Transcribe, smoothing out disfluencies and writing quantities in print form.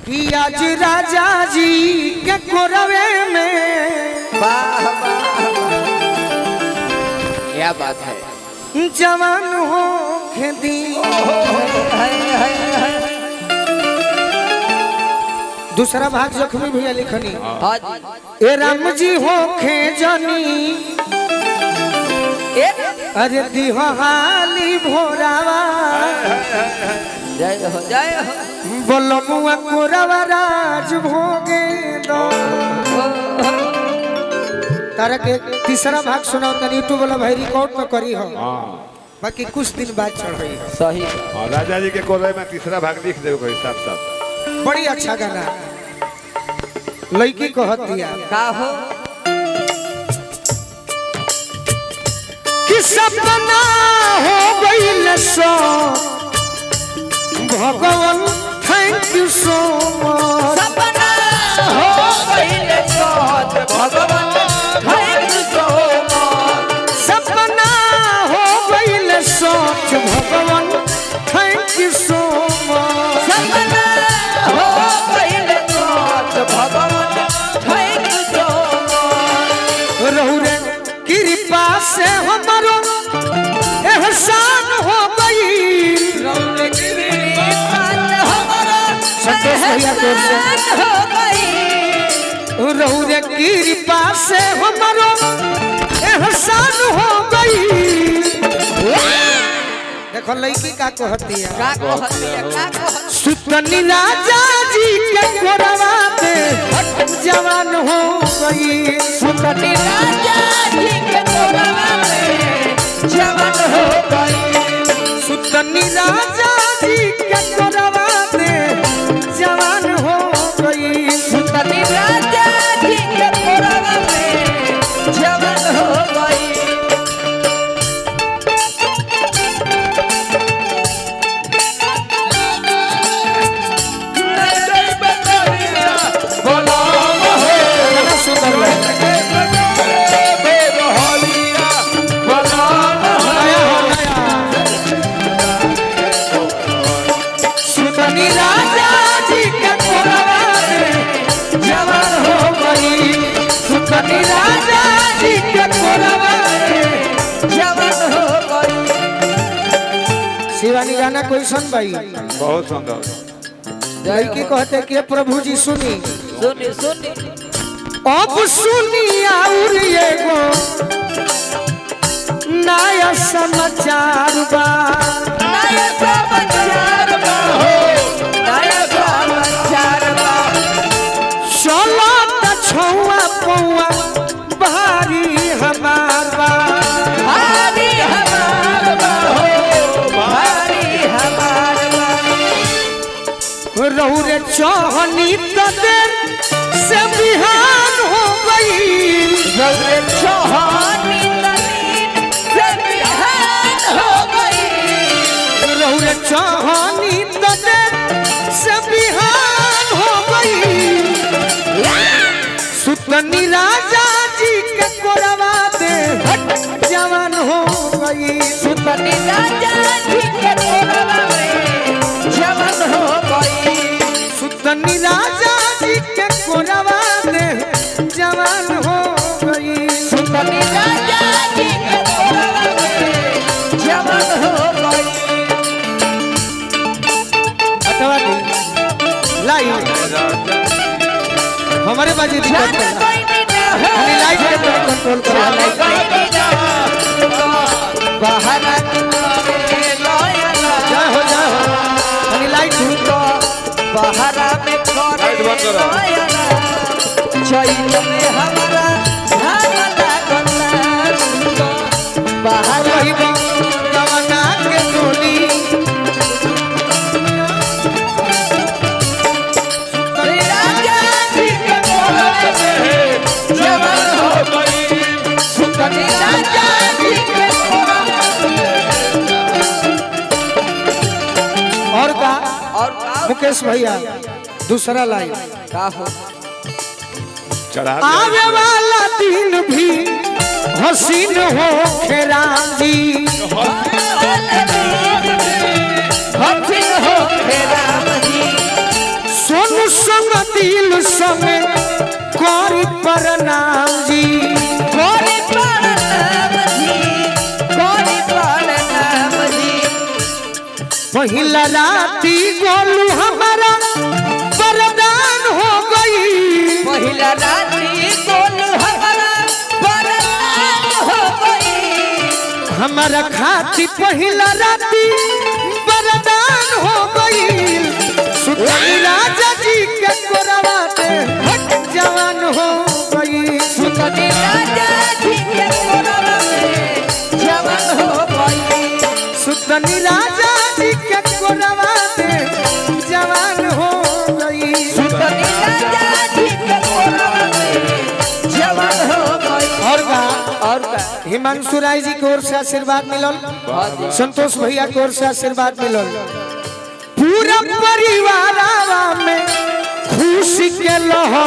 कि आज राजा जी के कोरवे में क्या बात है। जवान हो खेती दूसरा भाग जख्मी भैया लिखनी ए राम जी हो खेजनी अरे दिहाली भोरावा जय हो जय हो। बोलो मुआ कोरवा राज भोगे दो तारा के तीसरा भाग सुनाओ तनी यूट्यूब वाला भाई रिकॉर्ड तो करी हो बाकी कुछ दिन बाद चढ़ी हो सही। राजा जी के कोरे में तीसरा भाग लिख दे कोई साफ साफ। बड़ी अच्छा गाना लड़की को हतिया का हो कि सपना हो गइल सो भगवान थैंक यू सो मच सपना हो गइल सो भगवान थैंक यू सो मच सपना हो गइल सोच भगवान थैंक यू सो मच सपना हो गइल सो भगवान थैंक यू सो मच रहु रे कृपा से हमारो एहसान हो गई संतोष भैया को हो गई रहु रे कृपा से हमारो एहसान हो गई देखो लड़की का कहतिया का कहतिया का कहतिया सुतनी राजा जी के कोरवा में जवान हो गई सुतनी राजा जी के कोरवा में जवान हो गई सुतनी राजा जी के कोरवा में जवान हो गई सुतनी राजा जी के कोरवा में जवान हो गई सुतनी राजा जी के कोरवा में जवान हो गई सुतनी राजा जी के कोरवा में जवान हो गई शिवानी गाना कोई सुन भाई बहुत सुंदर। लड़की कहते कि प्रभु जी सुनी सुनी सुनी अब सुनी और एगो नया समाचार बा नया समाचार बा हो नया समाचार बा चलो त छौआ पौआ भारी हमार बा भारी हमार बा हो भारी हमार बा रहु रे चाहनी त देर से बिहान हो गई रौरे चौहानी तनीन से बिहान हो गई रहु रे चाहनी त देर से बिहान हो गई सुतनी राजा जी के कोरवा में जवान हो गई सुतनी राजा जी के कोरवा में जवान हो गई सुतनी राजा जी के कोरवा में जवान हो गई सुतनी राजा जी के कोरवा में जवान हो गई अथवा दी लाई हमारे बाजी दिक्कत है हमें लाइट के कंट्रोल करो बाहर जय हो हमें लाइट बाहर में लाइट बंद करो। चैत में हमारा बाहर वही गवना के डोली राजा जी के कोरवा में जवान हो गई सुतनी राजा जी के कोरवा और का और मुकेश भैया दूसरा लाइन का हो चढ़ा आवे वाला दिन भी हसीन हो राम जी हसीन हो राम जी सोनू दिल संगे करी प्रणाम जी गोरी प्रणाम जी गोरी प्रणाम जी पहिला राती गोलू हमारा वरदान हो गई पहिला राती गोलू हमारा वरदान हो गई हमारा खाती पहिला राती वरदान हो गई सुतनी राजा जी के कोरवा में जवान हो गई सुतनी राजा जी के कोरवा में जवान हो गई सुतनी राजा जी के कोरवा में जवान हो गई सुतनी राजा जी के कोरवा में जवान हो गई और का हिमांशु राय जी की ओर से आशीर्वाद मिलल संतोष भैया की ओर से आशीर्वाद मिलल पूरा परिवार में खुशी के लहर